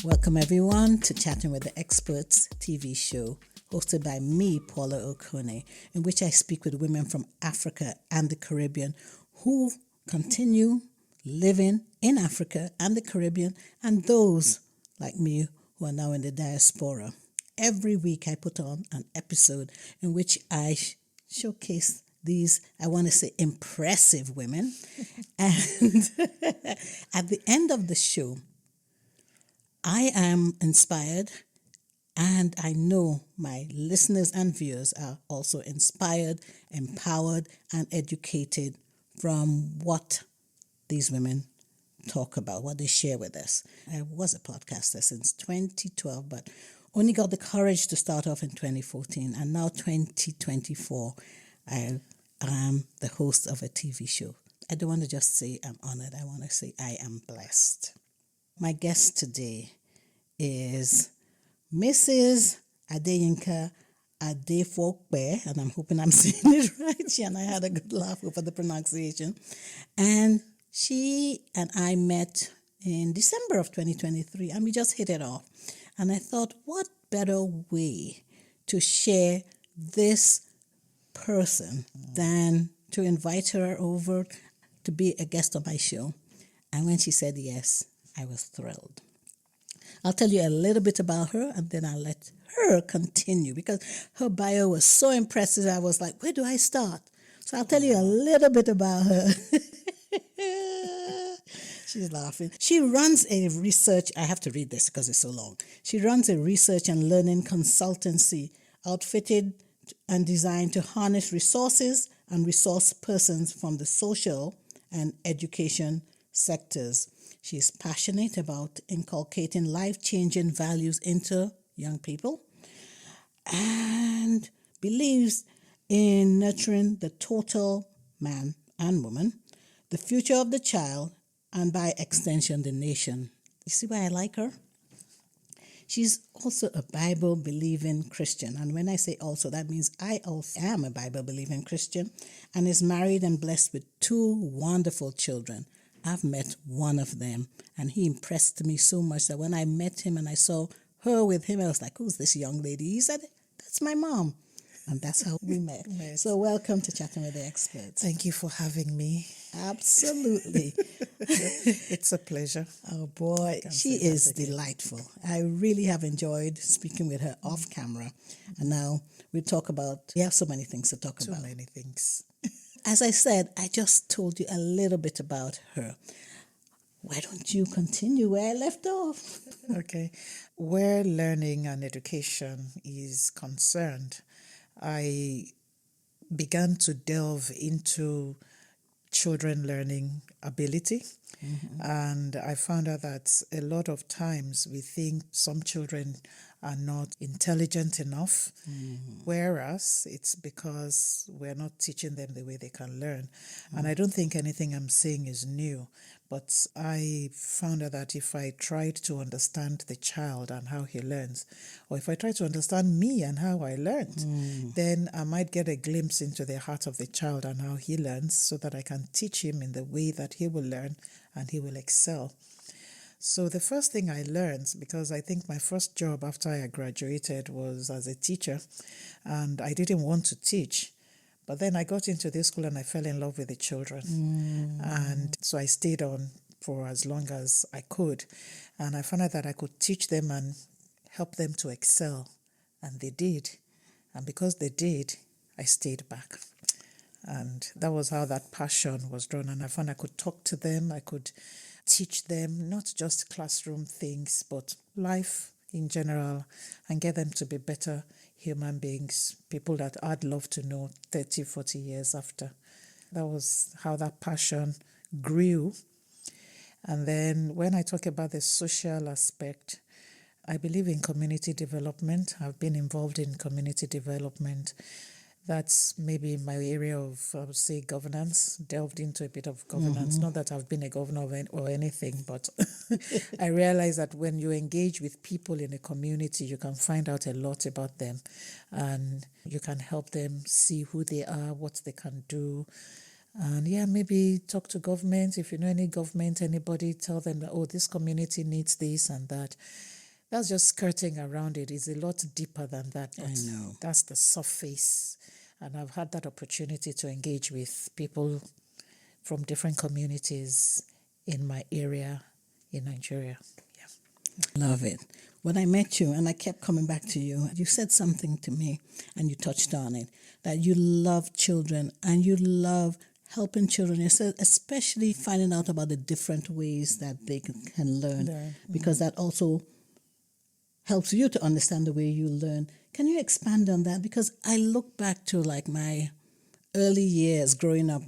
Welcome everyone to Chatting with the Experts TV show, hosted by me, Paula Okone, in which I speak with women from Africa and the Caribbean who continue living in Africa and the Caribbean, and those like me who are now in the diaspora. Every week I put on an episode in which I showcase these, I want to say, impressive women. And at the end of the show, I am inspired, and I know my listeners and viewers are also inspired, empowered, and educated from what these women talk about, what they share with us. I was a podcaster since 2012, but only got the courage to start off in 2014, and now 2024, I am the host of a TV show. I don't want to just say I'm honored, I want to say I am blessed. My guest today is Mrs. Adeyinka Adefope, and I'm hoping I'm saying it right. And I had a good laugh over the pronunciation. And she and I met in December of 2023, and we just hit it off. And I thought, what better way to share this person than to invite her over to be a guest on my show. And when she said yes, I was thrilled. I'll tell you a little bit about her, and then I'll let her continue because her bio was so impressive. I was like, where do I start? So I'll tell you a little bit about her. She's laughing. She runs a research, I have to read this because it's so long. She runs a research and learning consultancy outfitted and designed to harness resources and resource persons from the social and education sectors. She is passionate about inculcating life-changing values into young people and believes in nurturing the total man and woman, the future of the child, and by extension, the nation. You see why I like her? She's also a Bible-believing Christian. And when I say also, that means I also am a Bible-believing Christian and is married and blessed with 2 wonderful children. I've met one of them, and he impressed me so much that when I met him and I saw her with him, I was like, who's this young lady? He said, that's my mom. And that's how we met. Nice. So welcome to Chatting with the Experts. Thank you for having me. Absolutely. It's a pleasure. Oh boy, she is delightful. I really have enjoyed speaking with her off camera. And now we have so many things to talk about. So many things. As I said, I just told you a little bit about her. Why don't you continue where I left off? Okay. Where learning and education is concerned, I began to delve into children learning ability. Mm-hmm. And I found out that a lot of times we think some children are not intelligent enough, whereas it's because we're not teaching them the way they can learn. And I don't think anything I'm saying is new, but I found out that if I tried to understand the child and how he learns, or if I try to understand me and how I learned, then I might get a glimpse into the heart of the child and how he learns so that I can teach him in the way that he will learn and he will excel. So the first thing I learned, because I think my first job after I graduated was as a teacher, and I didn't want to teach. But then I got into this school and I fell in love with the children. And so I stayed on for as long as I could. And I found out that I could teach them and help them to excel. And they did. And because they did, I stayed back. And that was how that passion was drawn. And I found I could talk to them, I could teach them not just classroom things, but life in general, and get them to be better human beings, people that I'd love to know 30, 40 years after. That was how that passion grew. And then when I talk about the social aspect, I believe in community development. I've been involved in community development. That's maybe my area of, I would say, governance, delved into a bit of governance. Not that I've been a governor or anything, but I realize that when you engage with people in a community, you can find out a lot about them and you can help them see who they are, what they can do, And maybe talk to government. If you know any government, anybody, tell them that, this community needs this and that. That's just skirting around it. It's a lot deeper than that. But I know. that's the surface. And I've had that opportunity to engage with people from different communities in my area in Nigeria. Yeah. Love it. When I met you and I kept coming back to you, you said something to me and you touched on it, that you love children and you love helping children. You said especially finding out about the different ways that they can learn, because that also helps you to understand the way you learn. Can you expand on that? Because I look back to like my early years growing up,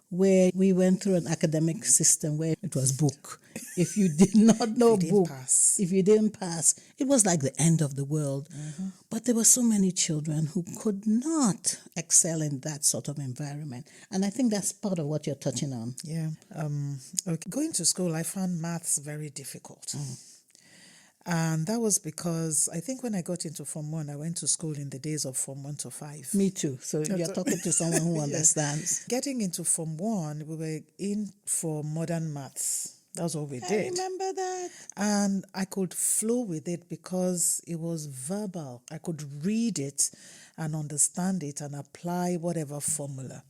where we went through an academic system where it was book. If you did not know book, if you didn't pass, it was like the end of the world. Mm-hmm. But there were so many children who could not excel in that sort of environment. And I think that's part of what you're touching on. Yeah. Okay. Going to school, I found maths very difficult. And that was because I think when I got into Form 1, I went to school in the days of Form 1 to 5. Me too. So you're talking to someone who understands. Getting into Form 1, we were in for modern maths. That's what we did. I remember that. And I could flow with it because it was verbal. I could read it and understand it and apply whatever formula.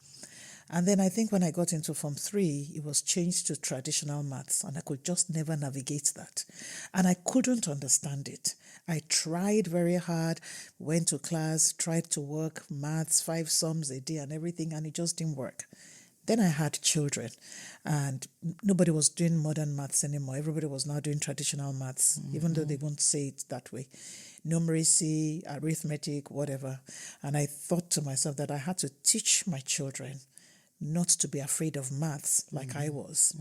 And then I think when I got into Form 3, it was changed to traditional maths, and I could just never navigate that. And I couldn't understand it. I tried very hard, went to class, tried to work maths, 5 sums a day and everything, and it just didn't work. Then I had children, and nobody was doing modern maths anymore. Everybody was now doing traditional maths, even though they won't say it that way. Numeracy, arithmetic, whatever. And I thought to myself that I had to teach my children not to be afraid of maths like I was,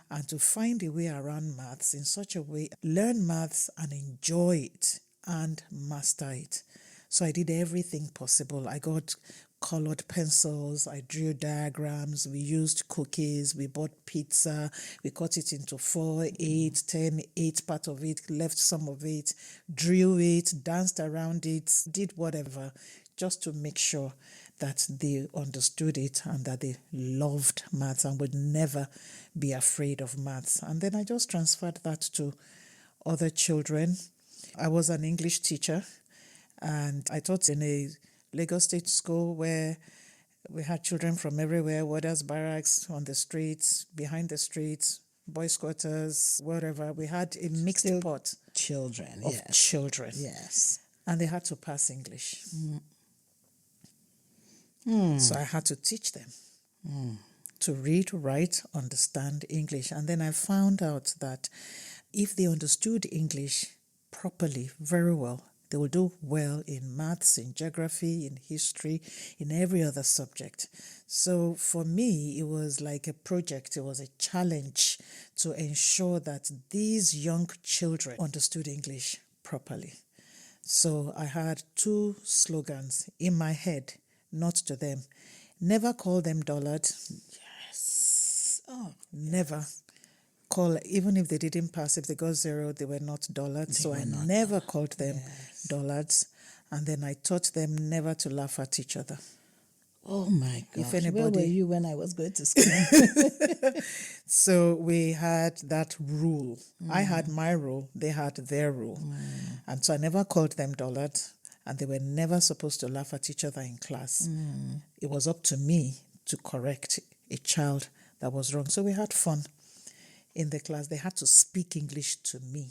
and to find a way around maths in such a way, learn maths and enjoy it and master it. So I did everything possible. I got colored pencils, I drew diagrams, we used cookies, we bought pizza, we cut it into 4, 8, 10, 8 part of it, left some of it, drew it, danced around it, did whatever, just to make sure that they understood it and that they loved maths and would never be afraid of maths. And then I just transferred that to other children. I was an English teacher, and I taught in a Lagos State school where we had children from everywhere, warders' barracks, on the streets, behind the streets, boys' quarters, wherever. We had a mixed pot children of children. Yes. And they had to pass English. So I had to teach them to read, write, understand English. And then I found out that if they understood English properly, very well, they will do well in maths, in geography, in history, in every other subject. So for me, it was like a project. It was a challenge to ensure that these young children understood English properly. So I had 2 slogans in my head, not to them. Never call them dullard. Yes. Oh, never. Call, even if they didn't pass, if they got 0, they were not dullards. So I never called them dullards. And then I taught them never to laugh at each other. Oh my God. If anybody, where were you when I was going to school? So we had that rule. I had my rule, they had their rule. And so I never called them dullards, and they were never supposed to laugh at each other in class. It was up to me to correct a child that was wrong. So we had fun in the class. They had to speak English to me.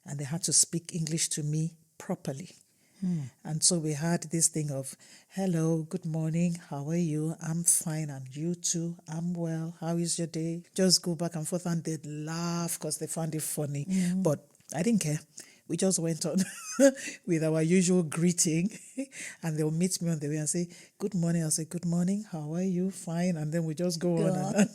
And they had to speak English to me properly. And so we had this thing of, hello, good morning, how are you? I'm fine, and you too? I'm well, how is your day? Just go back and forth, and they'd laugh because they found it funny. But I didn't care. We just went on with our usual greeting, and they'll meet me on the way and say, good morning. I'll say, good morning, how are you? Fine. And then we just go on.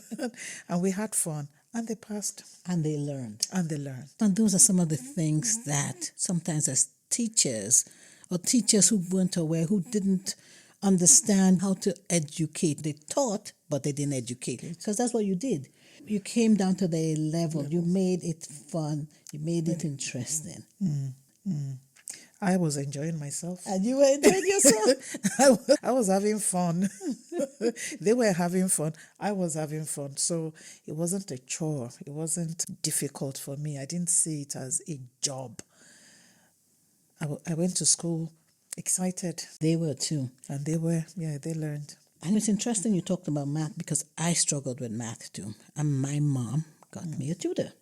And we had fun. And they passed. And they learned. And they learned. And those are some of the things that sometimes as teachers, or teachers who weren't aware, who didn't understand how to educate. They taught, but they didn't educate. Because that's what you did. You came down to the level. You made it fun. You made it interesting. I was enjoying myself. And you were enjoying yourself. I was having fun. They were having fun. I was having fun. So it wasn't a chore. It wasn't difficult for me. I didn't see it as a job. I went to school excited. They were too. And they were, they learned. And it's interesting you talked about math because I struggled with math too. And my mom got me a tutor.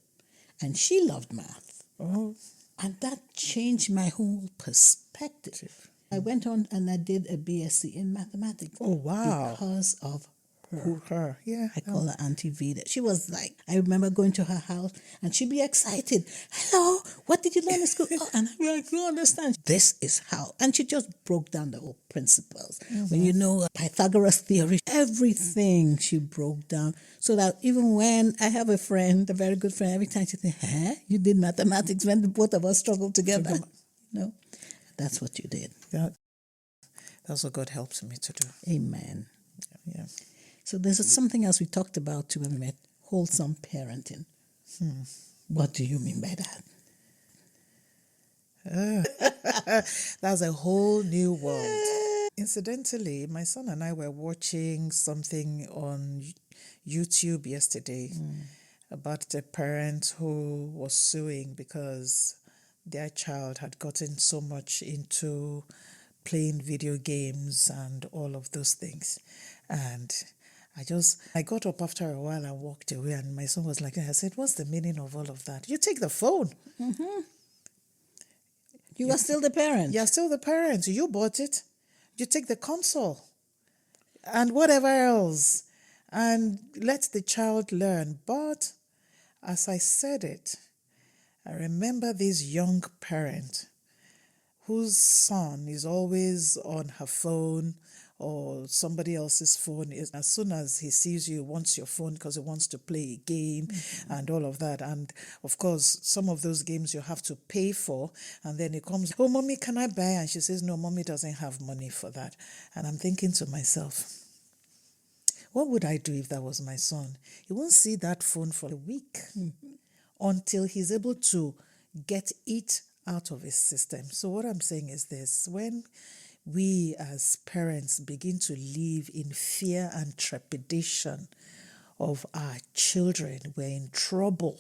And she loved math. Oh. And that changed my whole perspective. I went on and I did a BSc in mathematics. Oh, wow. Because of her. Her, yeah. I call her Auntie Vida. She was like, I remember going to her house and she'd be excited. Hello, what did you learn in school? Oh, and I'd be like, you understand. This is how. And she just broke down the whole principles. Mm-hmm. When you know Pythagoras theory, everything she broke down. So that even when I have a friend, a very good friend, every time she thinks, you did mathematics when the both of us struggled together. No, that's what you did. Yeah. That's what God helped me to do. Amen. Yeah. So there's something else we talked about too when we met, wholesome parenting. What do you mean by that? That's a whole new world. Incidentally, my son and I were watching something on YouTube yesterday about a parent who was suing because their child had gotten so much into playing video games and all of those things. And I got up after a while and walked away, and my son was like, I said, what's the meaning of all of that? You take the phone. Mm-hmm. You are still the parent. You're still the parent. You bought it. You take the console and whatever else and let the child learn. But as I said it, I remember this young parent whose son is always on her phone or somebody else's phone. As soon as he sees you, he wants your phone because he wants to play a game and all of that. And of course, some of those games you have to pay for. And then he comes, oh, mommy, can I buy? And she says, no, mommy doesn't have money for that. And I'm thinking to myself, what would I do if that was my son? He won't see that phone for a week until he's able to get it out of his system. So what I'm saying is this: when we as parents begin to live in fear and trepidation of our children, we're in trouble.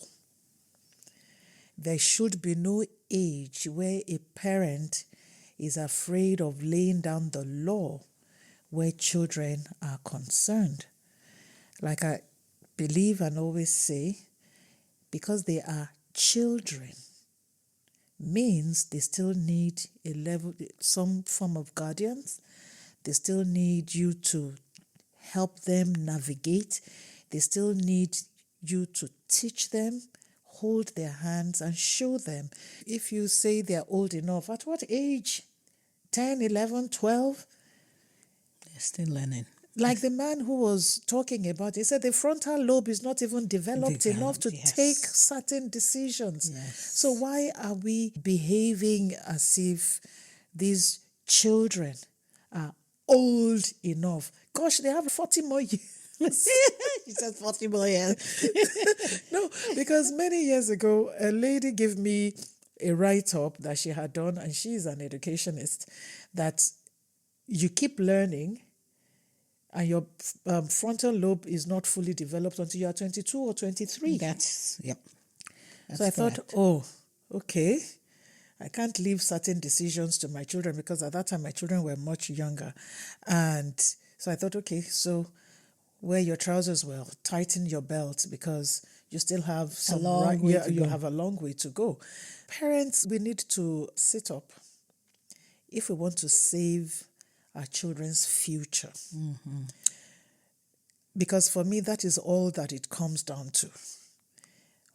There should be no age where a parent is afraid of laying down the law where children are concerned. Like I believe and always say, because they are children, means they still need some form of guardians. They still need you to help them navigate. They still need you to teach them, hold their hands and show them. If you say they're old enough, at what age? 10, 11, 12? They're still learning. Like the man who was talking about, he said the frontal lobe is not even developed enough to take certain decisions. Yes. So why are we behaving as if these children are old enough? Gosh, they have 40 more years. She said 40 more years. No, because many years ago, a lady gave me a write-up that she had done, and she's an educationist, that you keep learning and your frontal lobe is not fully developed until you are 22 or 23. That's so I correct. thought, oh, okay. I can't leave certain decisions to my children because at that time my children were much younger. And so I thought, okay, so wear your trousers well, tighten your belt because you still have you have a long way to go. Parents, we need to sit up if we want to save our children's future. Mm-hmm. Because for me, that is all that it comes down to.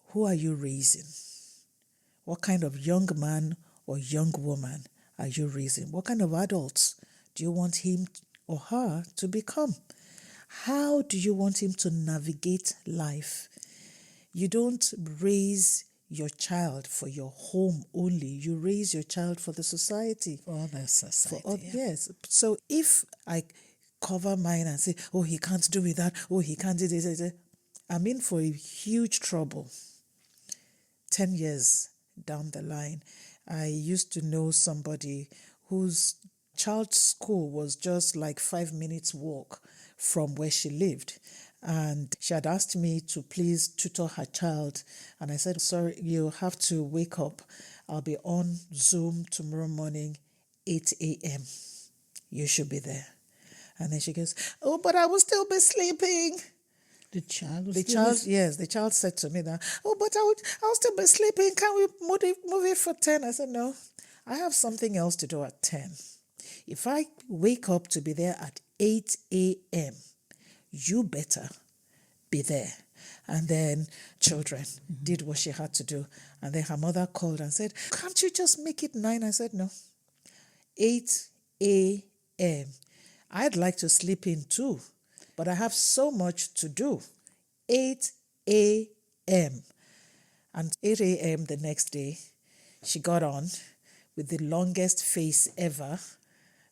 Who are you raising? What kind of young man or young woman are you raising? What kind of adults do you want him or her to become? How do you want him to navigate life? You don't raise your child for your home only. You raise your child for the society. For the society. Yes. So if I cover mine and say, oh, he can't do with that, oh, he can't do this, I'm in for a huge trouble 10 years down the line. I used to know somebody whose child's school was just like 5 minutes walk from where she lived. And she had asked me to please tutor her child. And I said, sorry, you have to wake up. I'll be on Zoom tomorrow morning, 8 a.m. You should be there. And then she goes, oh, but I will still be sleeping. The child Yes, the child said to me that, oh, but I'll still be sleeping. Can we move it for 10? I said, no, I have something else to do at 10. If I wake up to be there at 8 a.m., you better be there. And then children did what she had to do. And then her mother called and said, can't you just make it 9? I said, no. 8 a.m. I'd like to sleep in too, but I have so much to do. 8 a.m. And 8 a.m. the next day, she got on with the longest face ever,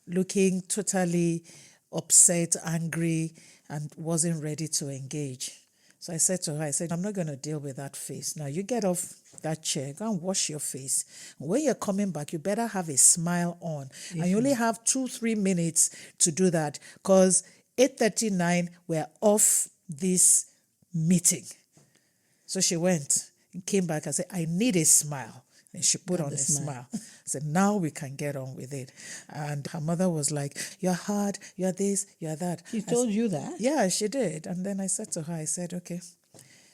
looking totally upset, angry, and wasn't ready to engage. So I said to her, I'm not going to deal with that face. Now you get off that chair, go and wash your face. When you're coming back, you better have a smile on. And you only have 2-3 minutes to do that, because 8:39, we're off this meeting. So she went and came back and said, I need a smile. And she put on a smile. I said, now we can get on with it. And her mother was like, you're hard, you're this, you're that. She told you that? Yeah, she did. And then I said to her, okay,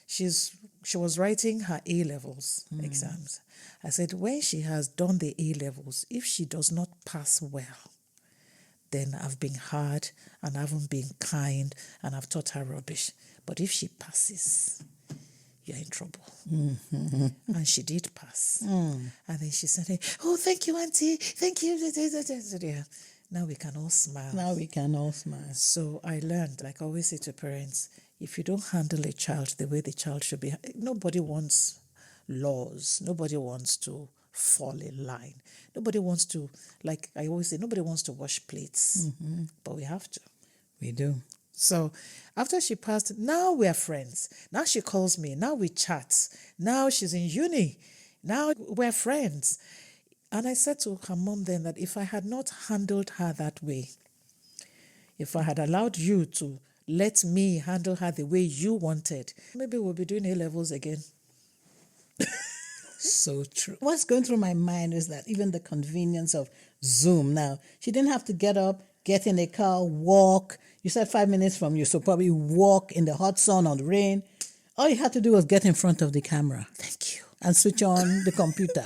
she was writing her A-levels exams. I said, when she has done the A-levels, if she does not pass well, then I've been hard and I haven't been kind and I've taught her rubbish. But if she passes, you're in trouble. Mm-hmm. And she did pass. And then she said, oh, thank you, Auntie. Thank you. Now we can all smile. So I learned, like I always say to parents, if you don't handle a child the way the child should be, nobody wants laws. Nobody wants to fall in line. Nobody wants to, like I always say, nobody wants to wash plates. Mm-hmm. But we have to. We do. So after she passed, now we're friends. Now she calls me. Now we chat. Now she's in uni. Now we're friends. And I said to her mom then that if I had not handled her that way, if I had allowed you to let me handle her the way you wanted, maybe we'll be doing A-levels again. So true. What's going through my mind is that even the convenience of Zoom now, she didn't have to get up, get in a car, walk. You said 5 minutes from you, so probably walk in the hot sun or the rain. All you had to do was get in front of the camera. Thank you. And switch on the computer.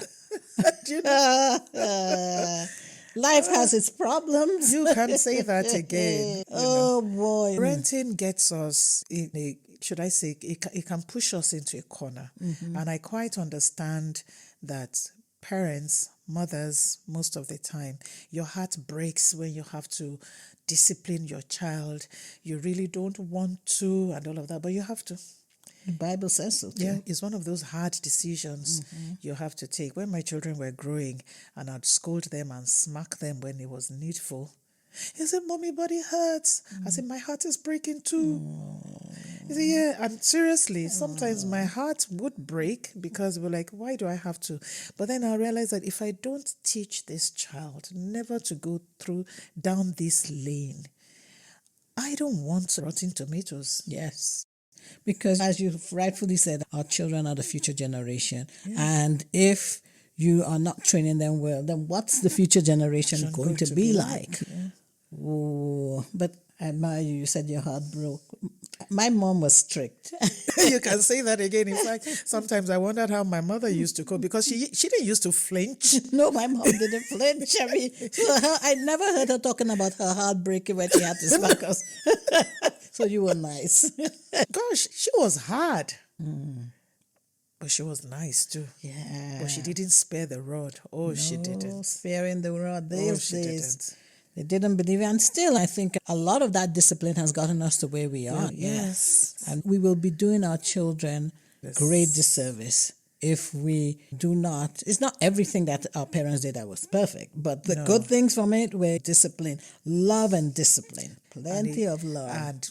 Life has its problems. You can say that again. Oh, boy. Parenting gets us in a, should I say, it can push us into a corner. Mm-hmm. And I quite understand that parents, mothers, most of the time, your heart breaks when you have to discipline your child. You really don't want to and all of that, but you have to. The Bible says so too. Yeah, it's one of those hard decisions you have to take. When my children were growing and I'd scold them and smack them when it was needful, he said, Mommy, body hurts. I said, my heart is breaking too. He said, yeah, and seriously, sometimes my heart would break because we're like, why do I have to? But then I realized that if I don't teach this child never to go down this lane, I don't want rotten tomatoes. Yes. Because as you've rightfully said, our children are the future generation. Yeah. And if you are not training them well, then what's the future generation going to be like? Yeah. Oh, but I admire you. You said your heart broke. My mom was strict. You can say that again. In fact, sometimes I wondered how my mother used to cook because she didn't used to flinch. No, my mom didn't flinch. I mean, I never heard her talking about her heart breaking when she had to smack us. So you were nice. Gosh, she was hard. But she was nice too. Yeah. But she didn't spare the rod. Oh, no, she didn't. Sparing the rod. These days. They didn't believe it. And still, I think a lot of that discipline has gotten us to where we are. Yes. And we will be doing our children great disservice if we do not. It's not everything that our parents did that was perfect, but the good things from it were discipline, love and discipline, plenty of love. And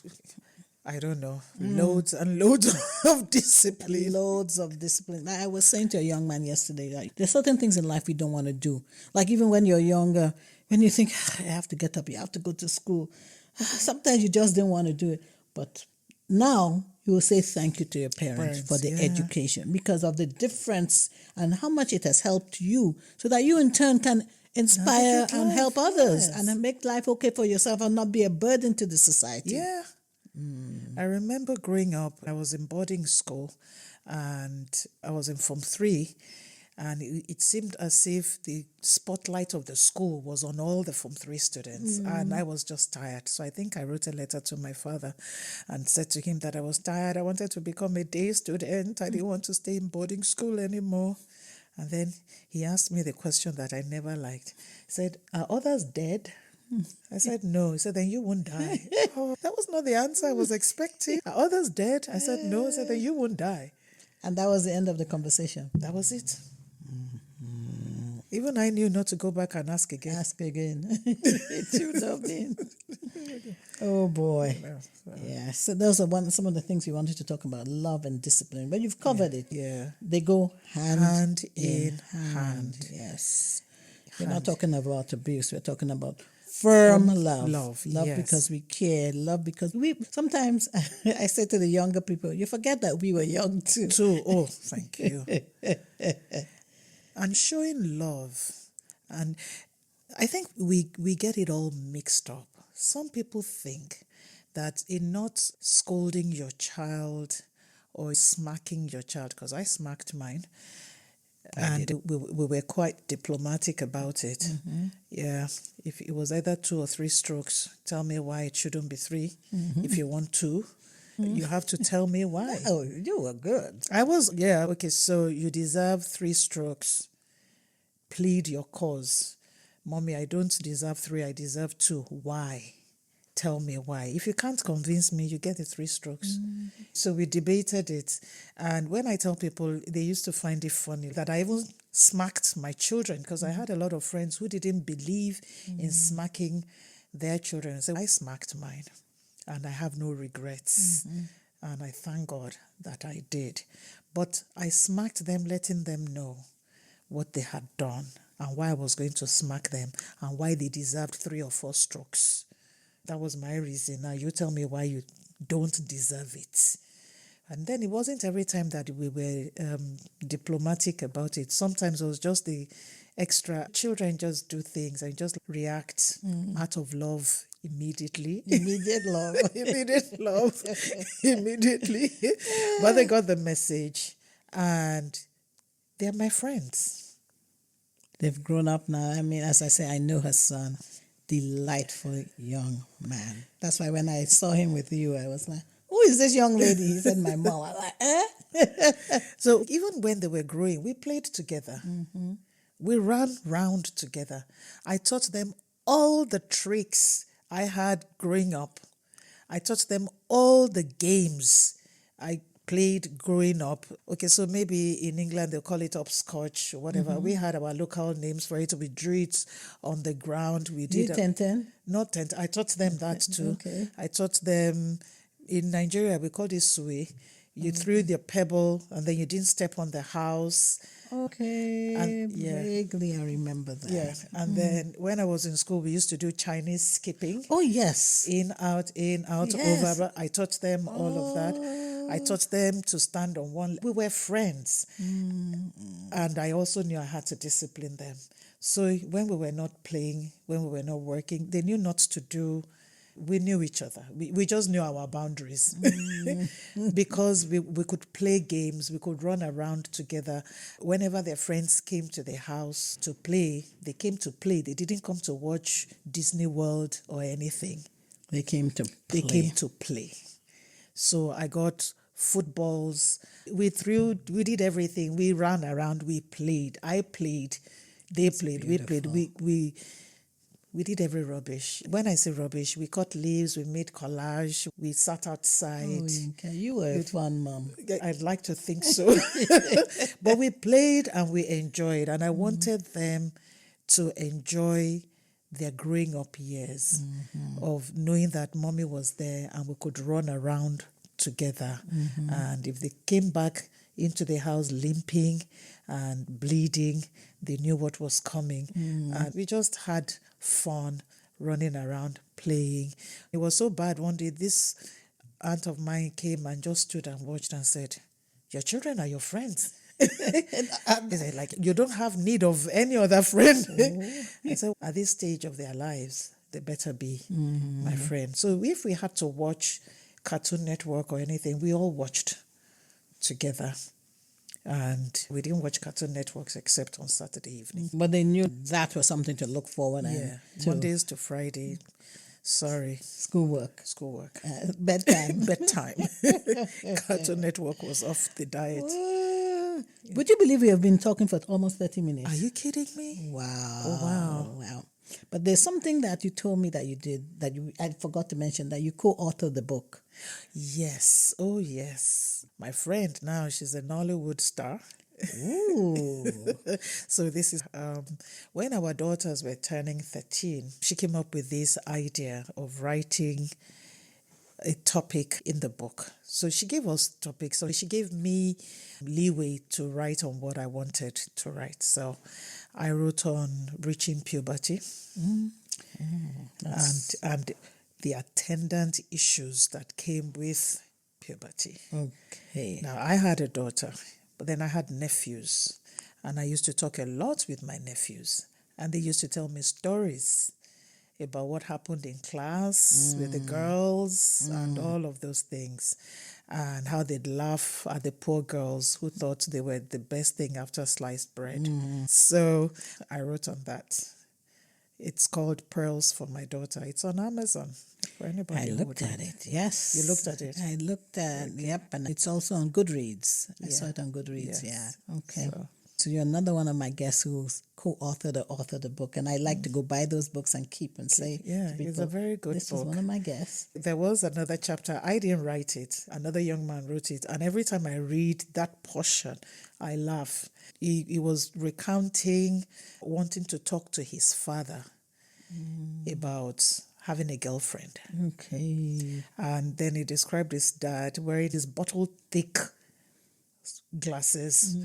I don't know, loads and loads of discipline. Loads of discipline. Like I was saying to a young man yesterday, like there's certain things in life we don't want to do. Like even when you're younger, when you think, I have to get up, you have to go to school. Sometimes you just didn't want to do it. But now you will say thank you to your parents for the education because of the difference and how much it has helped you so that you in turn can inspire and help others and make life okay for yourself and not be a burden to the society. Yeah. I remember growing up, I was in boarding school and I was in Form 3, and it seemed as if the spotlight of the school was on all the Form 3 students, and I was just tired. So I think I wrote a letter to my father and said to him that I was tired. I wanted to become a day student. I didn't want to stay in boarding school anymore. And then he asked me the question that I never liked. He said, "Are others dead?" I said, "No." He said, "Then you won't die." Oh, that was not the answer I was expecting. "Are others dead?" I said, "No." He said, "Then you won't die." And that was the end of the conversation. That was it. Even I knew not to go back and ask again. Ask again. It should have been. Oh boy. Yeah. So those are some of the things we wanted to talk about: love and discipline. But you've covered it. Yeah. They go hand in hand. Yes. We're not talking about abuse. We're talking about firm love. Love, because we care. Love because we sometimes I say to the younger people, you forget that we were young too. Oh, thank you. And showing love. And I think we get it all mixed up. Some people think that in not scolding your child or smacking your child, because I smacked mine, and we were quite diplomatic about it. Yeah, if it was either 2 or 3 strokes, tell me why it shouldn't be 3. If you want 2, you have to tell me why. Oh, you were good. I was, okay, so you deserve 3 strokes. Plead your cause. Mommy, I don't deserve 3, I deserve 2. Why? Tell me why. If you can't convince me, you get the 3 strokes. So we debated it. And when I tell people, they used to find it funny that I even smacked my children, because I had a lot of friends who didn't believe in smacking their children. So I smacked mine, and I have no regrets. And I thank God that I did. But I smacked them, letting them know what they had done and why I was going to smack them and why they deserved 3 or 4 strokes. That was my reason. Now you tell me why you don't deserve it. And then it wasn't every time that we were diplomatic about it. Sometimes it was just the extra. Children just do things and just react out of love immediately. Immediate love. Immediate love. Immediately. But they got the message, and they're my friends. They've grown up now. I mean, as I say, I know her son. Delightful young man. That's why when I saw him with you, I was like, who is this young lady? He said, my mom. I was like, eh? So even when they were growing, we played together. We ran round together. I taught them all the tricks I had growing up. I taught them all the games I played growing up. Okay, so maybe in England they'll call it upscotch or whatever. We had our local names for it. We drew it on the ground. We did ten. Not 10. I taught them that too. Okay. I taught them in Nigeria. We called it sui. You threw the pebble and then you didn't step on the house. Okay, And, vaguely I remember that. Yeah, and then when I was in school, we used to do Chinese skipping. Oh, yes. In, out, Yes. over. I taught them all of that. I taught them to stand on one. We were friends. And I also knew I had to discipline them. So when we were not playing, when we were not working, they knew not to do. We knew each other. We just knew our boundaries. Because we could play games, we could run around together. Whenever their friends came to the house to play, they came to play. They didn't come to watch Disney World or anything. They came to play. They came to play. So I got footballs. We did everything. We ran around, we played. I played, they played, beautiful. we played. We did every rubbish. When I say rubbish, we cut leaves, we made collage, we sat outside. Oh, Yinka, you were a fun mom. I'd like to think so. But we played and we enjoyed. And I wanted them to enjoy their growing up years of knowing that mommy was there and we could run around together. And if they came back into the house limping and bleeding, they knew what was coming. And we just had fun running around, playing. It was so bad one day, this aunt of mine came and just stood and watched and said, "Your children are your friends." He said, like, you don't have need of any other friend. I said, at this stage of their lives, they better be my friend. So if we had to watch Cartoon Network or anything, we all watched together. And we didn't watch Cartoon Networks except on Saturday evening. But they knew that was something to look forward Yeah, to. Mondays to Friday. Sorry. Schoolwork. Bedtime. Cartoon Network was off the diet. Would you believe we have been talking for almost 30 minutes? Are you kidding me? Wow. Oh, Wow. But there's something that you told me that you did I forgot to mention, that you co-authored the book. Yes. Oh, yes. My friend now, she's a Nollywood star. Ooh. So this is when our daughters were turning 13, she came up with this idea of writing a topic in the book. So she gave us topics. So she gave me leeway to write on what I wanted to write. So I wrote on reaching puberty and the attendant issues that came with puberty. Okay. Now, I had a daughter, but then I had nephews, and I used to talk a lot with my nephews, and they used to tell me stories about what happened in class with the girls and all of those things, and how they'd laugh at the poor girls who thought they were the best thing after sliced bread. So I wrote on that. It's called Pearls for My Daughter. It's on Amazon for anybody. I looked at it, yes. You looked at it? I looked at, yep, and it's also on Goodreads. I saw it on Goodreads, Yes. yeah. Okay. So you're another one of my guests who's co-authored or authored a book, and I like to go buy those books and keep and say Yeah, to people, it's a very good this book. is one of my guests. There was another chapter. I didn't write it. Another young man wrote it. And every time I read that portion, I laugh. He was recounting wanting to talk to his father about having a girlfriend. Okay. And then he described his dad wearing his bottle-thick glasses,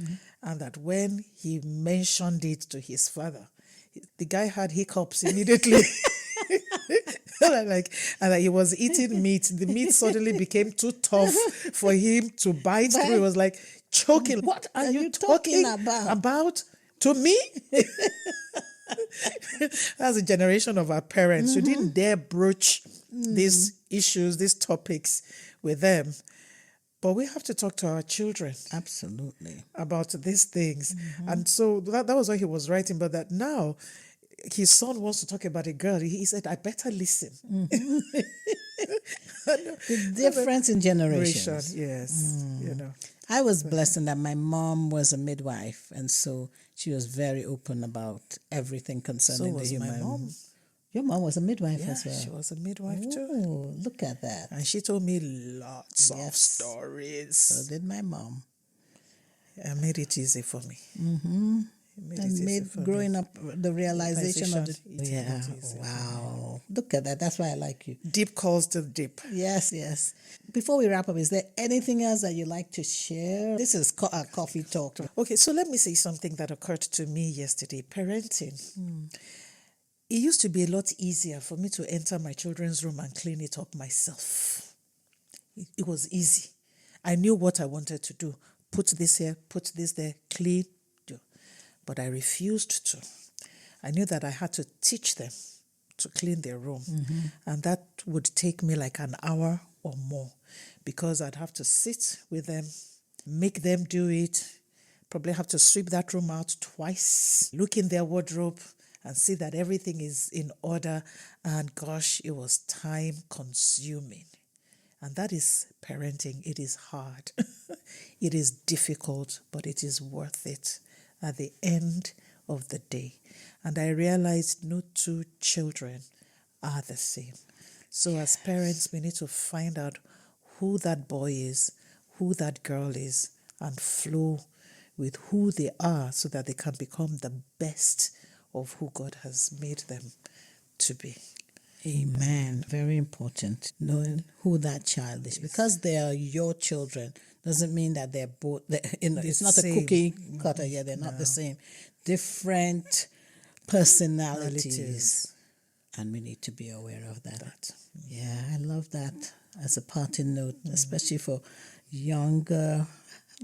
and that when he mentioned it to his father, the guy had hiccups immediately. and that he was eating meat. The meat suddenly became too tough for him to bite through. He was like choking. What are you talking about? To me? That's a generation of our parents. You didn't dare broach these issues, these topics with them. But we have to talk to our children. Absolutely. About these things. And so that was what he was writing, but that now his son wants to talk about a girl. He said, I better listen. The difference in generations. Yes. You know. I was blessed in that my mom was a midwife, and so she was very open about everything concerning the human. My mom. Your mom was a midwife as well. She was a midwife too. Oh, look at that. And she told me lots of stories. So did my mom. And made it easy for me. Made growing up the realization of the... Yeah, wow. Look at that. That's why I like you. Deep calls to deep. Yes. Before we wrap up, is there anything else that you'd like to share? This is a coffee talk. Okay, so let me say something that occurred to me yesterday. Parenting. It used to be a lot easier for me to enter my children's room and clean it up myself. It was easy. I knew what I wanted to do. Put this here, put this there, clean, do. But I refused to. I knew that I had to teach them to clean their room. And that would take me like an hour or more, because I'd have to sit with them, make them do it, probably have to sweep that room out twice, look in their wardrobe and see that everything is in order. And gosh, it was time consuming. And that is parenting. It is hard. It is difficult, but it is worth it at the end of the day. And I realized no two children are the same. So as parents, we need to find out who that boy is, who that girl is, and flow with who they are so that they can become the best of who God has made them to be. Amen. Very important. Knowing who that child is. Because they are your children doesn't mean that they're both, it's not a cookie cutter. Yeah, they're not the same. Different personalities. And we need to be aware of that. Yeah, I love that as a parting note, especially for younger.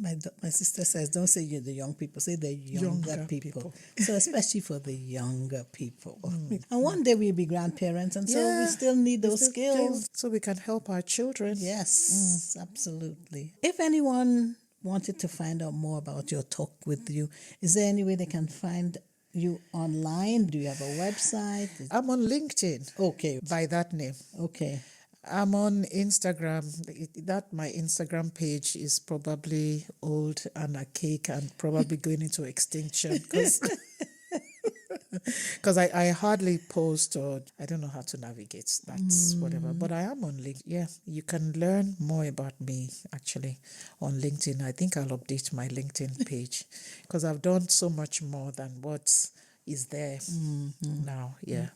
My sister says, don't say you're the young people, say the younger people. So especially for the younger people. And one day we'll be grandparents, and so we still need those skills. So we can help our children. Yes, absolutely. If anyone wanted to find out more about your talk with you, is there any way they can find you online? Do you have a website? I'm on LinkedIn. Okay. By that name. Okay. I'm on Instagram. My Instagram page is probably old and archaic and probably going into extinction because I hardly post, or I don't know how to navigate. That's whatever. But I am on LinkedIn. Yeah, you can learn more about me actually on LinkedIn. I think I'll update my LinkedIn page because I've done so much more than what is there now. Yeah.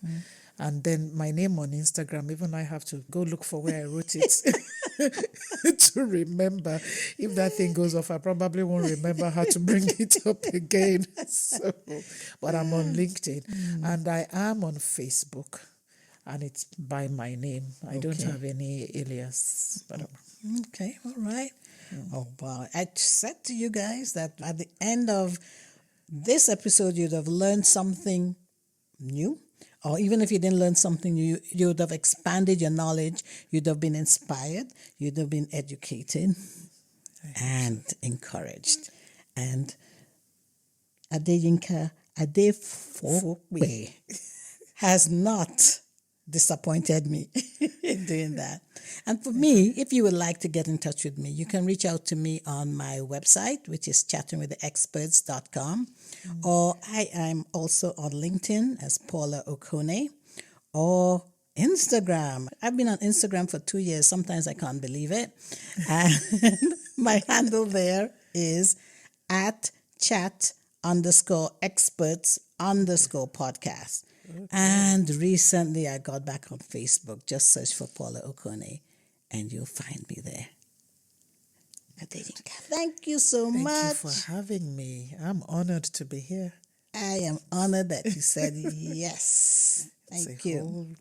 And then my name on Instagram, even I have to go look for where I wrote it to remember. If that thing goes off, I probably won't remember how to bring it up again. So, but I'm on LinkedIn and I am on Facebook, and it's by my name. I don't have any alias. But okay, all right. Oh, wow. I said to you guys that at the end of this episode, you'd have learned something new. Or even if you didn't learn something new, you would have expanded your knowledge. You'd have been inspired. You'd have been educated and encouraged. And Adeyinka Adefope has not disappointed me in doing that. And for me, if you would like to get in touch with me, you can reach out to me on my website, which is chattingwiththeexperts.com. Or I am also on LinkedIn as Paula Okone, or Instagram. I've been on Instagram for 2 years. Sometimes I can't believe it. And my handle there is at chat_experts_podcast. Okay. And recently I got back on Facebook. Just search for Paula Okone and you'll find me there. Adeyinka, thank you so much. Thank you for having me. I'm honored to be here. I am honored that you said yes. Thank you.